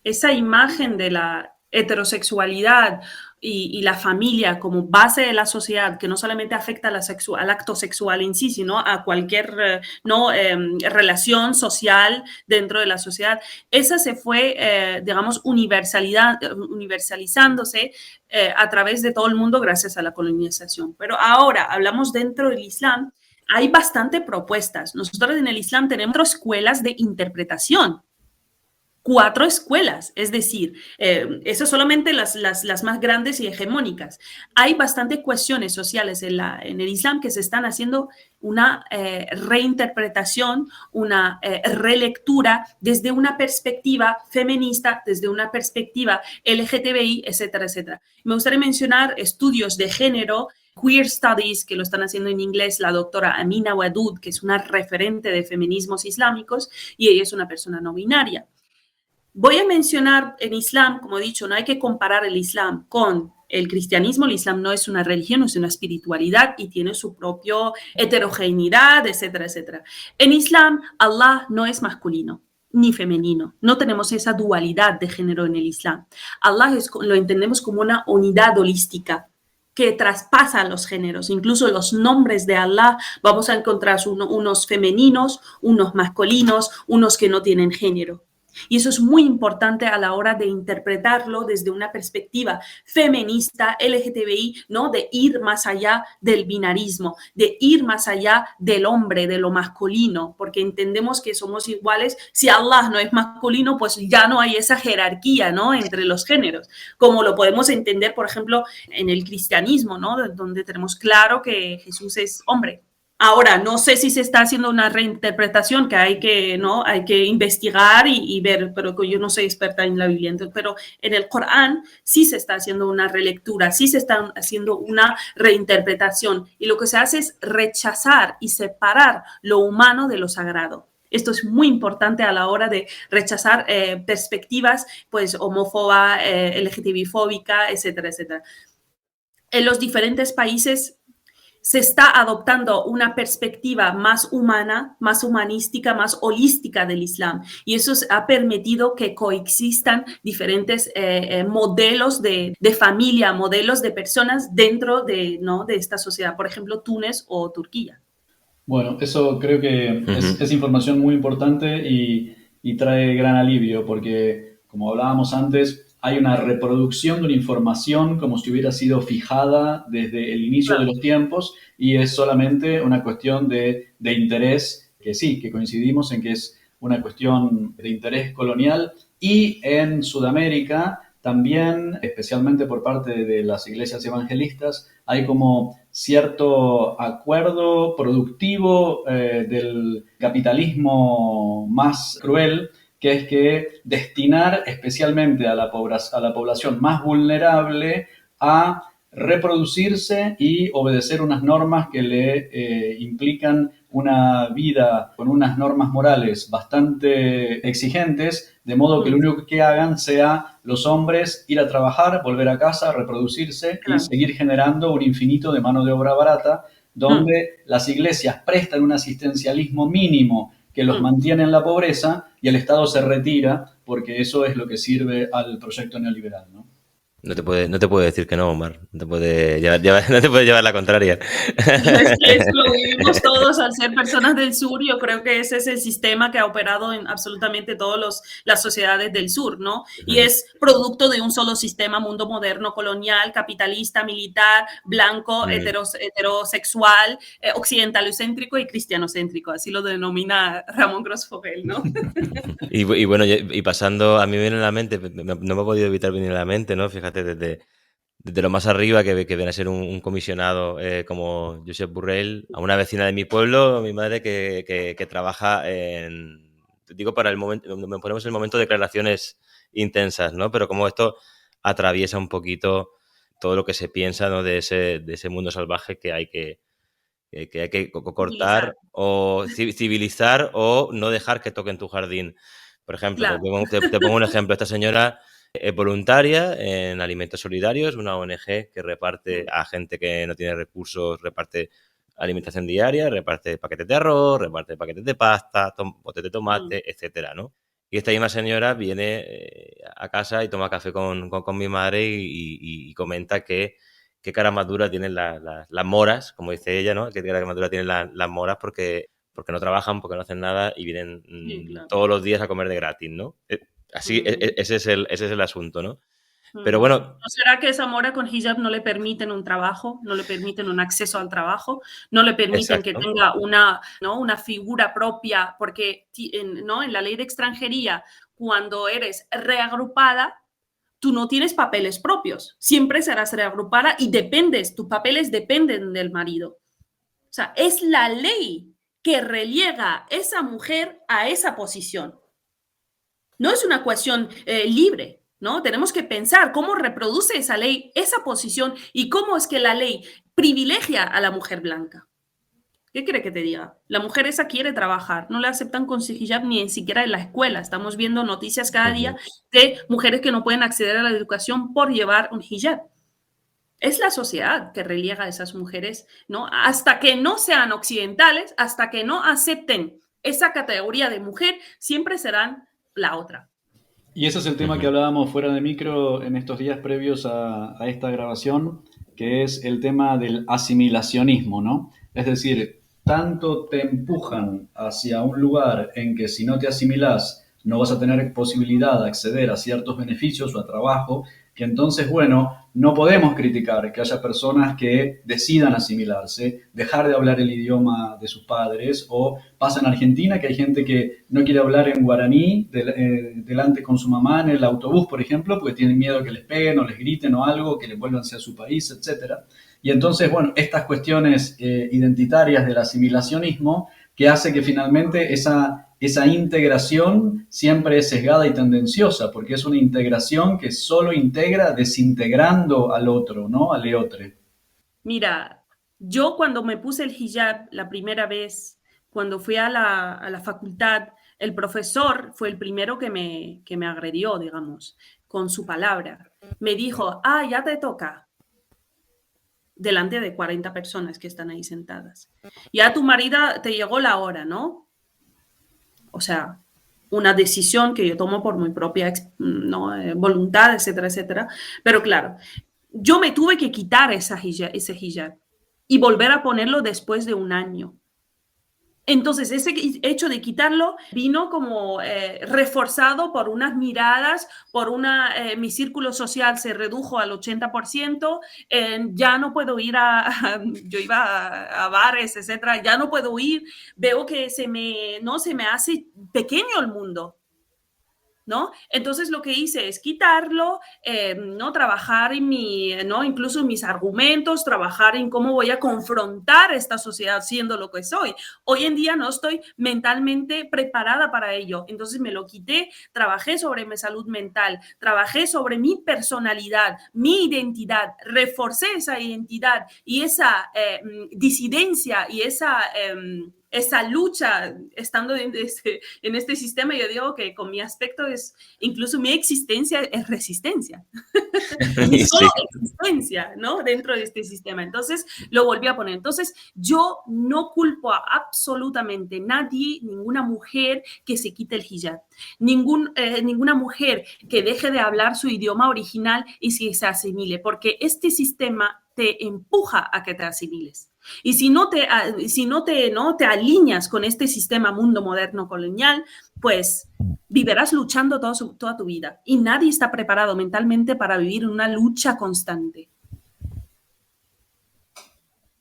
esa imagen de la heterosexualidad y la familia como base de la sociedad, que no solamente afecta al acto sexual en sí, sino a cualquier relación social dentro de la sociedad, esa se fue, digamos, universalizándose a través de todo el mundo gracias a la colonización. Pero ahora hablamos dentro del Islam, hay bastante propuestas. Nosotros en el Islam tenemos 4 escuelas de interpretación. 4 escuelas, es decir, esas solamente las más grandes y hegemónicas. Hay bastantes cuestiones sociales en el Islam que se están haciendo una reinterpretación, una relectura desde una perspectiva feminista, desde una perspectiva LGTBI, etcétera, etcétera. Me gustaría mencionar estudios de género, Queer Studies, que lo están haciendo en inglés la doctora Amina Wadud, que es una referente de feminismos islámicos, y ella es una persona no binaria. Voy a mencionar en Islam, como he dicho, no hay que comparar el Islam con el cristianismo. El Islam no es una religión, es una espiritualidad y tiene su propia heterogeneidad, etcétera, etcétera. En Islam, Allah no es masculino ni femenino. No tenemos esa dualidad de género en el Islam. Allah lo entendemos como una unidad holística que traspasa los géneros. Incluso los nombres de Allah vamos a encontrar unos femeninos, unos masculinos, unos que no tienen género. Y eso es muy importante a la hora de interpretarlo desde una perspectiva feminista, LGTBI, ¿no? De ir más allá del binarismo, de ir más allá del hombre, de lo masculino, porque entendemos que somos iguales. Si Allah no es masculino, pues ya no hay esa jerarquía, ¿no? Entre los géneros, como lo podemos entender, por ejemplo, en el cristianismo, ¿no? Donde tenemos claro que Jesús es hombre. Ahora, no sé si se está haciendo una reinterpretación que hay que investigar y ver, pero yo no soy experta en la Biblia, entonces, pero en el Corán sí se está haciendo una relectura, sí se está haciendo una reinterpretación y lo que se hace es rechazar y separar lo humano de lo sagrado. Esto es muy importante a la hora de rechazar perspectivas pues homófoba, LGTBI-fóbica, etcétera, etcétera. En los diferentes países se está adoptando una perspectiva más humana, más humanística, más holística del Islam. Y eso ha permitido que coexistan diferentes modelos de familia, modelos de personas dentro de, ¿no?, de esta sociedad. Por ejemplo, Túnez o Turquía. Bueno, eso creo que es información muy importante y trae gran alivio porque, como hablábamos antes, hay una reproducción de una información como si hubiera sido fijada desde el inicio de los tiempos y es solamente una cuestión de interés, que sí, que coincidimos en que es una cuestión de interés colonial. Y en Sudamérica también, especialmente por parte de las iglesias evangelistas, hay como cierto acuerdo productivo del capitalismo más cruel, que es que destinar especialmente a la población más vulnerable a reproducirse y obedecer unas normas que le implican una vida con unas normas morales bastante exigentes, de modo que lo único que hagan sea los hombres ir a trabajar, volver a casa, reproducirse y seguir generando un infinito de mano de obra barata, donde las iglesias prestan un asistencialismo mínimo que los mantiene en la pobreza y el Estado se retira porque eso es lo que sirve al proyecto neoliberal, ¿no? No te puede decir que no, Omar. No te puede llevar la contraria. Es lo vivimos todos al ser personas del sur. Yo creo que ese es el sistema que ha operado en absolutamente todas las sociedades del sur, ¿no? Y es producto de un solo sistema, mundo moderno, colonial, capitalista, militar, blanco, heterosexual, occidentalocéntrico y cristianocéntrico. Así lo denomina Ramón Grossfogel, ¿no? Y bueno, y pasando, a mí me viene a la mente, no me ha podido evitar venir a la mente, ¿no? Fíjate, desde lo más arriba, que viene a ser un comisionado como Josep Borrell, a una vecina de mi pueblo, mi madre, que trabaja digo, para el momento, me ponemos en el momento de declaraciones intensas, ¿no? Pero como esto atraviesa un poquito todo lo que se piensa, ¿no?, de ese mundo salvaje que hay que cortar o civilizar o no dejar que toquen tu jardín. Por ejemplo, te pongo un ejemplo. Esta señora es voluntaria en Alimentos Solidarios, una ONG que reparte a gente que no tiene recursos, reparte alimentación diaria, reparte paquetes de arroz, reparte paquetes de pasta, botes de tomate, etcétera, ¿no? Y esta misma señora viene a casa y toma café con mi madre y comenta que qué cara más dura tienen las moras, como dice ella, ¿no? Qué cara más dura tienen las moras porque no trabajan, porque no hacen nada y vienen todos los días a comer de gratis, ¿no? Así, ese es el asunto, ¿no? Pero bueno... ¿No será que esa mora con hijab no le permiten un trabajo, no le permiten un acceso al trabajo, no le permiten que tenga una figura propia? Porque en la ley de extranjería, cuando eres reagrupada, tú no tienes papeles propios, siempre serás reagrupada y tus papeles dependen del marido. O sea, es la ley que relega a esa mujer a esa posición. No es una cuestión libre, ¿no? Tenemos que pensar cómo reproduce esa ley, esa posición y cómo es que la ley privilegia a la mujer blanca. ¿Qué quiere que te diga? La mujer esa quiere trabajar, no la aceptan con hijab ni siquiera en la escuela. Estamos viendo noticias cada día de mujeres que no pueden acceder a la educación por llevar un hijab. Es la sociedad que relega a esas mujeres, ¿no? Hasta que no sean occidentales, hasta que no acepten esa categoría de mujer, siempre serán la otra. Y ese es el tema que hablábamos fuera de micro en estos días previos a esta grabación, que es el tema del asimilacionismo, ¿no? Es decir, tanto te empujan hacia un lugar en que si no te asimilás no vas a tener posibilidad de acceder a ciertos beneficios o a trabajo, que entonces, bueno, no podemos criticar que haya personas que decidan asimilarse, dejar de hablar el idioma de sus padres, o pasa en Argentina que hay gente que no quiere hablar en guaraní delante con su mamá en el autobús, por ejemplo, porque tienen miedo que les peguen o les griten o algo, que les vuelvan hacia su país, etc. Y entonces, bueno, estas cuestiones identitarias del asimilacionismo que hace que finalmente esa integración siempre es sesgada y tendenciosa, porque es una integración que solo integra desintegrando al otro, ¿no? Al eotre. Mira, yo cuando me puse el hijab la primera vez, cuando fui a la facultad, el profesor fue el primero que me agredió, digamos, con su palabra. Me dijo, ya te toca, delante de 40 personas que están ahí sentadas. Ya tu marido te llegó la hora, ¿no? O sea, una decisión que yo tomo por mi propia voluntad, etcétera, etcétera. Pero claro, yo me tuve que quitar ese hijab y volver a ponerlo después de un año. Entonces, ese hecho de quitarlo vino como reforzado por unas miradas, mi círculo social se redujo al 80%, ya no puedo ir yo iba a bares, etcétera, ya no puedo ir, veo que se me hace pequeño el mundo, ¿no? Entonces lo que hice es quitarlo, ¿no? Trabajar en incluso en mis argumentos, trabajar en cómo voy a confrontar esta sociedad siendo lo que soy. Hoy en día no estoy mentalmente preparada para ello, entonces me lo quité, trabajé sobre mi salud mental, trabajé sobre mi personalidad, mi identidad, reforcé esa identidad y esa disidencia y esa lucha, estando en este sistema, yo digo que con mi aspecto incluso mi existencia es resistencia. Mi solo existencia, ¿no? Dentro de este sistema. Entonces, lo volví a poner. Entonces, yo no culpo a absolutamente nadie, ninguna mujer que se quite el hijab. Ninguna mujer que deje de hablar su idioma original y se asimile, porque este sistema te empuja a que te asimiles. Y si no te alineas con este sistema mundo moderno colonial, pues vivirás luchando toda tu vida. Y nadie está preparado mentalmente para vivir en una lucha constante.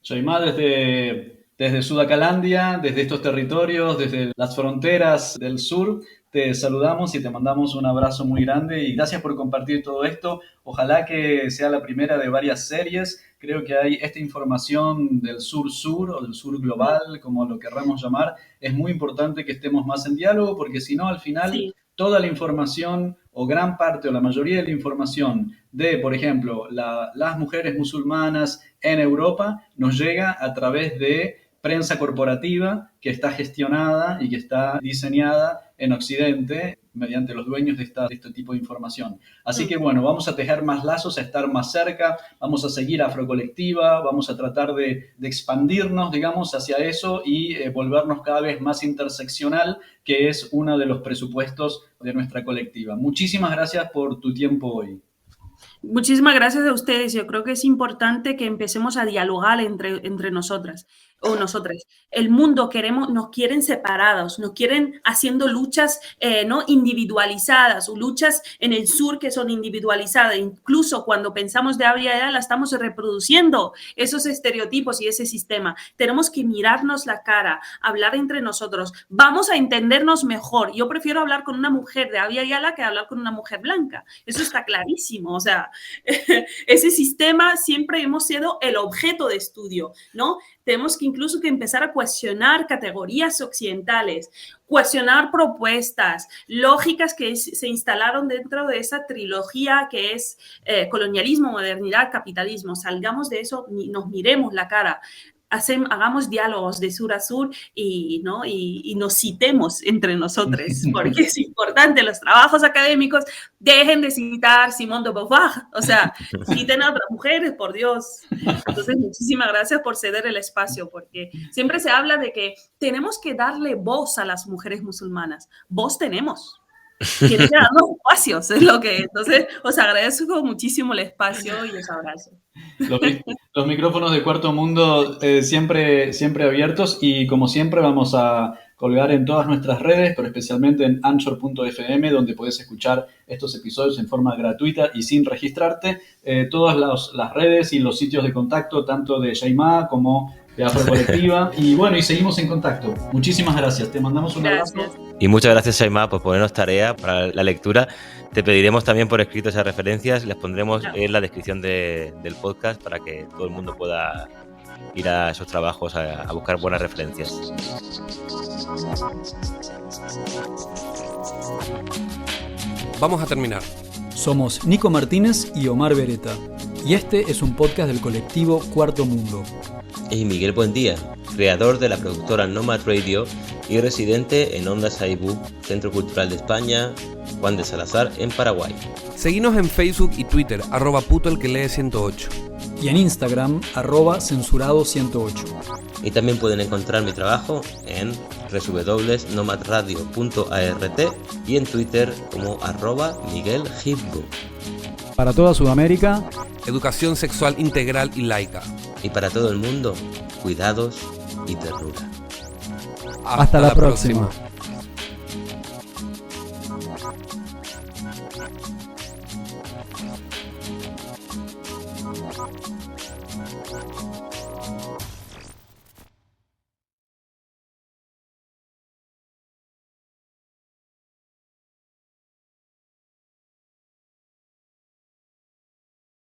Shaima, desde Sudacalandia, desde estos territorios, desde las fronteras del sur, te saludamos y te mandamos un abrazo muy grande y gracias por compartir todo esto. Ojalá que sea la primera de varias series. Creo que hay esta información del sur-sur o del sur global, como lo querramos llamar. Es muy importante que estemos más en diálogo porque si no, al final, sí, toda la información o gran parte o la mayoría de la información de, por ejemplo, las mujeres musulmanas en Europa nos llega a través de prensa corporativa que está gestionada y que está diseñada en Occidente mediante los dueños de este tipo de información. Así que bueno, vamos a tejer más lazos, a estar más cerca, vamos a seguir Afrocolectiva, vamos a tratar de expandirnos, digamos, hacia eso y volvernos cada vez más interseccional, que es uno de los presupuestos de nuestra colectiva. Muchísimas gracias por tu tiempo hoy. Muchísimas gracias a ustedes. Yo creo que es importante que empecemos a dialogar entre nosotras o nosotras. El mundo nos quieren separados, nos quieren haciendo luchas no individualizadas, o luchas en el sur que son individualizadas. Incluso cuando pensamos de Abya Yala estamos reproduciendo esos estereotipos y ese sistema. Tenemos que mirarnos la cara, hablar entre nosotros. Vamos a entendernos mejor. Yo prefiero hablar con una mujer de Abya Yala que hablar con una mujer blanca. Eso está clarísimo. O sea, ese sistema siempre hemos sido el objeto de estudio, ¿no? Tenemos que incluso que empezar a cuestionar categorías occidentales, cuestionar propuestas, lógicas que se instalaron dentro de esa trilogía que es colonialismo, modernidad, capitalismo. Salgamos de eso, nos miremos la cara. Hagamos diálogos de sur a sur y nos citemos entre nosotros, porque es importante. Los trabajos académicos dejen de citar Simone de Beauvoir, o sea, citen a otras mujeres, por Dios. Entonces, muchísimas gracias por ceder el espacio, porque siempre se habla de que tenemos que darle voz a las mujeres musulmanas. Voz tenemos. Tienen que darnos espacios, es lo que. Entonces, os agradezco muchísimo el espacio y os abrazo. Los micrófonos de Cuarto Mundo siempre abiertos y como siempre vamos a colgar en todas nuestras redes, pero especialmente en Anchor.fm, donde puedes escuchar estos episodios en forma gratuita y sin registrarte. Todas las redes y los sitios de contacto, tanto de Shaima como de Afrocolectiva. Y bueno, y seguimos en contacto. Muchísimas gracias. Te mandamos un abrazo. Y muchas gracias, Shaima, por ponernos tarea para la lectura. Te pediremos también por escrito esas referencias. Les pondremos en la descripción del podcast para que todo el mundo pueda ir a esos trabajos a buscar buenas referencias. Vamos a terminar. Somos Nico Martínez y Omar Beretta. Y este es un podcast del colectivo Cuarto Mundo. y Miguel Buendía, creador de la productora Nomad Radio y residente en Onda Saibú, Centro Cultural de España, Juan de Salazar, en Paraguay. Seguinos en Facebook y Twitter, @putoelquelee108. Y en Instagram, @censurado108. Y también pueden encontrar mi trabajo en www.nomadradio.art y en Twitter como @MiguelGibbu. Para toda Sudamérica, Educación sexual integral y laica. Y para todo el mundo, cuidados y ternura. hasta la próxima.